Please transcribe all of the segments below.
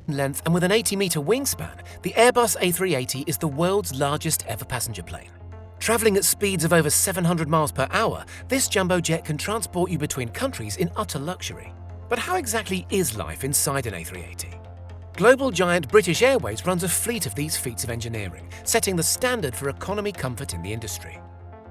length and with an 80-meter wingspan, the Airbus A380 is the world's largest ever passenger plane. Traveling at speeds of over 700 miles per hour, this jumbo jet can transport you between countries in utter luxury. But how exactly is life inside an A380? Global giant British Airways runs a fleet of these feats of engineering, setting the standard for economy comfort in the industry.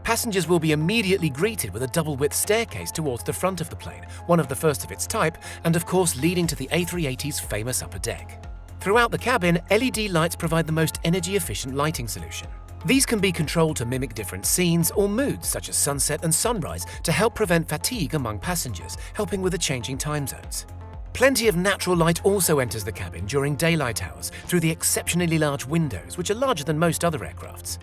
Passengers will be immediately greeted with a double-width staircase towards the front of the plane, one of the first of its type, and of course leading to the A380's famous upper deck. Throughout the cabin, LED lights provide the most energy-efficient lighting solution. These can be controlled to mimic different scenes or moods such as sunset and sunrise to help prevent fatigue among passengers, helping with the changing time zones. Plenty of natural light also enters the cabin during daylight hours through the exceptionally large windows, which are larger than most other aircrafts.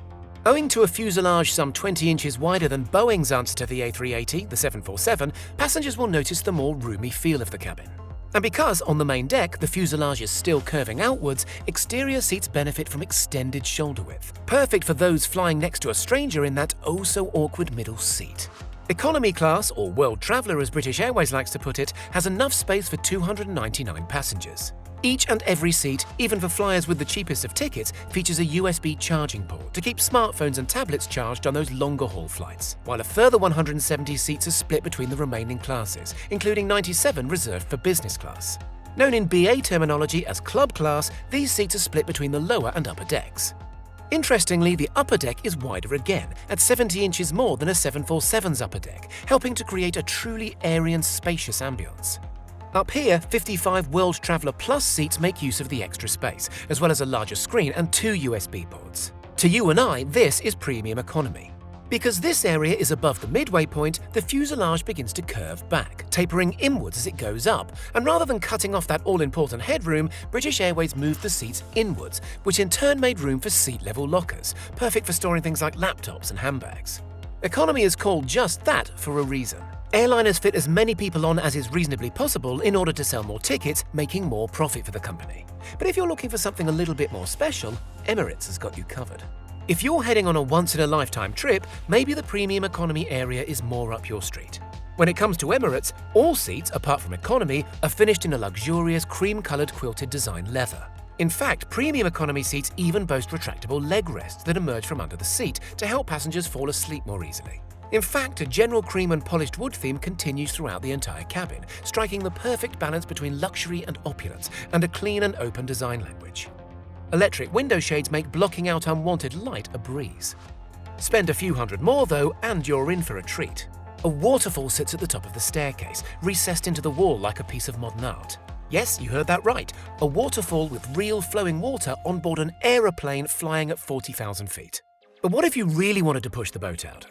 Owing to a fuselage some 20 inches wider than Boeing's answer to the A380, the 747, passengers will notice the more roomy feel of the cabin. And because, on the main deck, the fuselage is still curving outwards, exterior seats benefit from extended shoulder width, perfect for those flying next to a stranger in that oh-so-awkward middle seat. Economy class, or World Traveller as British Airways likes to put it, has enough space for 299 passengers. Each and every seat, even for flyers with the cheapest of tickets, features a USB charging port to keep smartphones and tablets charged on those longer-haul flights, while a further 170 seats are split between the remaining classes, including 97 reserved for business class. Known in BA terminology as club class, these seats are split between the lower and upper decks. Interestingly, the upper deck is wider again, at 70 inches more than a 747's upper deck, helping to create a truly airy and spacious ambience. Up here, 55 World Traveller Plus seats make use of the extra space, as well as a larger screen and 2 USB ports. To you and I, this is premium economy. Because this area is above the midway point, the fuselage begins to curve back, tapering inwards as it goes up, and rather than cutting off that all-important headroom, British Airways moved the seats inwards, which in turn made room for seat-level lockers, perfect for storing things like laptops and handbags. Economy is called just that for a reason. Airliners fit as many people on as is reasonably possible in order to sell more tickets, making more profit for the company. But if you're looking for something a little bit more special, Emirates has got you covered. If you're heading on a once-in-a-lifetime trip, maybe the premium economy area is more up your street. When it comes to Emirates, all seats, apart from economy, are finished in a luxurious cream-coloured quilted design leather. In fact, premium economy seats even boast retractable leg rests that emerge from under the seat to help passengers fall asleep more easily. In fact, a general cream and polished wood theme continues throughout the entire cabin, striking the perfect balance between luxury and opulence, and a clean and open design language. Electric window shades make blocking out unwanted light a breeze. Spend a few hundred more though, and you're in for a treat. A waterfall sits at the top of the staircase, recessed into the wall like a piece of modern art. Yes, you heard that right, a waterfall with real flowing water on board an aeroplane flying at 40,000 feet. But what if you really wanted to push the boat out?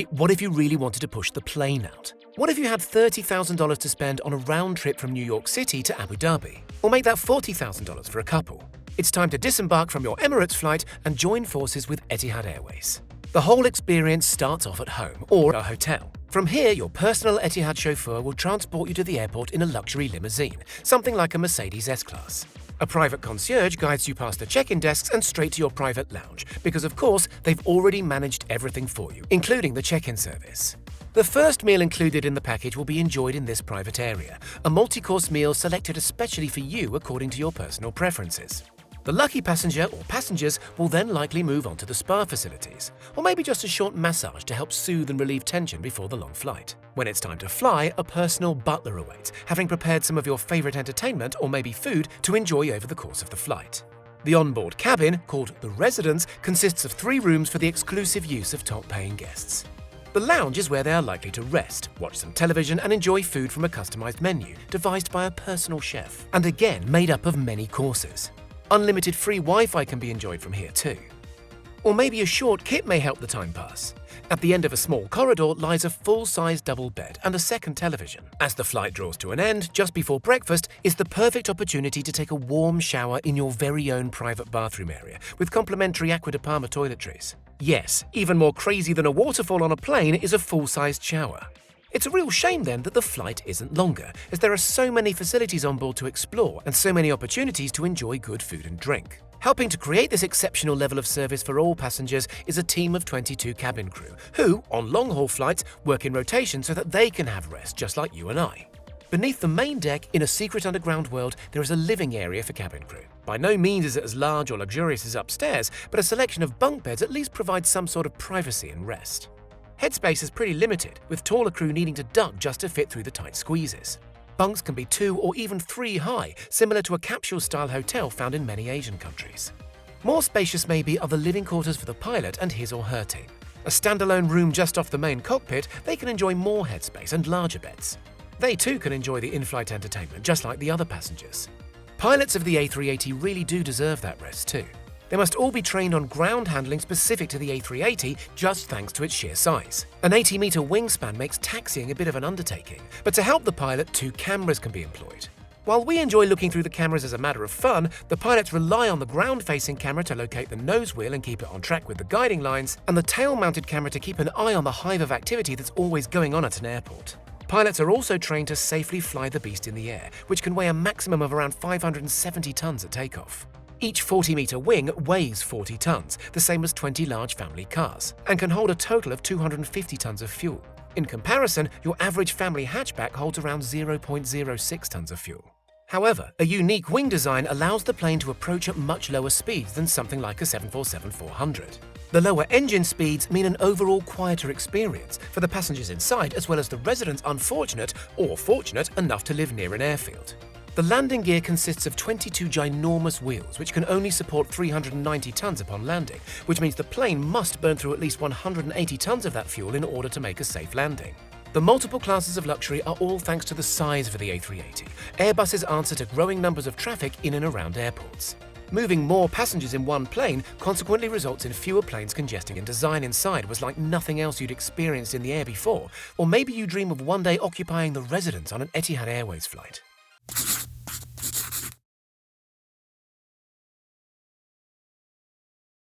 What if you really wanted to push the plane out? What if you had $30,000 to spend on a round trip from New York City to Abu Dhabi? Or make that $40,000 for a couple? It's time to disembark from your Emirates flight and join forces with Etihad Airways. The whole experience starts off at home or a hotel. From here, your personal Etihad chauffeur will transport you to the airport in a luxury limousine, something like a Mercedes S-Class. A private concierge guides you past the check-in desks and straight to your private lounge, because of course, they've already managed everything for you, including the check-in service. The first meal included in the package will be enjoyed in this private area, a multi-course meal selected especially for you according to your personal preferences. The lucky passenger or passengers will then likely move on to the spa facilities, or maybe just a short massage to help soothe and relieve tension before the long flight. When it's time to fly, a personal butler awaits, having prepared some of your favorite entertainment or maybe food to enjoy over the course of the flight. The onboard cabin, called the residence, consists of 3 rooms for the exclusive use of top-paying guests. The lounge is where they are likely to rest, watch some television and enjoy food from a customized menu, devised by a personal chef, and again made up of many courses. Unlimited free Wi-Fi can be enjoyed from here too. Or maybe a short kit may help the time pass. At the end of a small corridor lies a full-size double bed and a second television. As the flight draws to an end, just before breakfast is the perfect opportunity to take a warm shower in your very own private bathroom area with complimentary Acqua di Parma toiletries. Yes, even more crazy than a waterfall on a plane is a full-sized shower. It's a real shame then that the flight isn't longer, as there are so many facilities on board to explore and so many opportunities to enjoy good food and drink. Helping to create this exceptional level of service for all passengers is a team of 22 cabin crew, who, on long-haul flights, work in rotation so that they can have rest just like you and I. Beneath the main deck, in a secret underground world, there is a living area for cabin crew. By no means is it as large or luxurious as upstairs, but a selection of bunk beds at least provides some sort of privacy and rest. Headspace is pretty limited, with taller crew needing to duck just to fit through the tight squeezes. Bunks can be 2 or even 3 high, similar to a capsule-style hotel found in many Asian countries. More spacious maybe are the living quarters for the pilot and his or her team. A standalone room just off the main cockpit, they can enjoy more headspace and larger beds. They too can enjoy the in-flight entertainment just like the other passengers. Pilots of the A380 really do deserve that rest too. They must all be trained on ground handling specific to the A380 just thanks to its sheer size. An 80-meter wingspan makes taxiing a bit of an undertaking, but to help the pilot, 2 cameras can be employed. While we enjoy looking through the cameras as a matter of fun, the pilots rely on the ground-facing camera to locate the nose wheel and keep it on track with the guiding lines, and the tail-mounted camera to keep an eye on the hive of activity that's always going on at an airport. Pilots are also trained to safely fly the beast in the air, which can weigh a maximum of around 570 tons at takeoff. Each 40-meter wing weighs 40 tons, the same as 20 large family cars, and can hold a total of 250 tons of fuel. In comparison, your average family hatchback holds around 0.06 tons of fuel. However, a unique wing design allows the plane to approach at much lower speeds than something like a 747-400. The lower engine speeds mean an overall quieter experience for the passengers inside as well as the residents unfortunate or fortunate enough to live near an airfield. The landing gear consists of 22 ginormous wheels which can only support 390 tons upon landing, which means the plane must burn through at least 180 tons of that fuel in order to make a safe landing. The multiple classes of luxury are all thanks to the size of the A380, Airbus's answer to growing numbers of traffic in and around airports. Moving more passengers in one plane consequently results in fewer planes congesting, and design inside was like nothing else you'd experienced in the air before, or maybe you dream of one day occupying the residence on an Etihad Airways flight.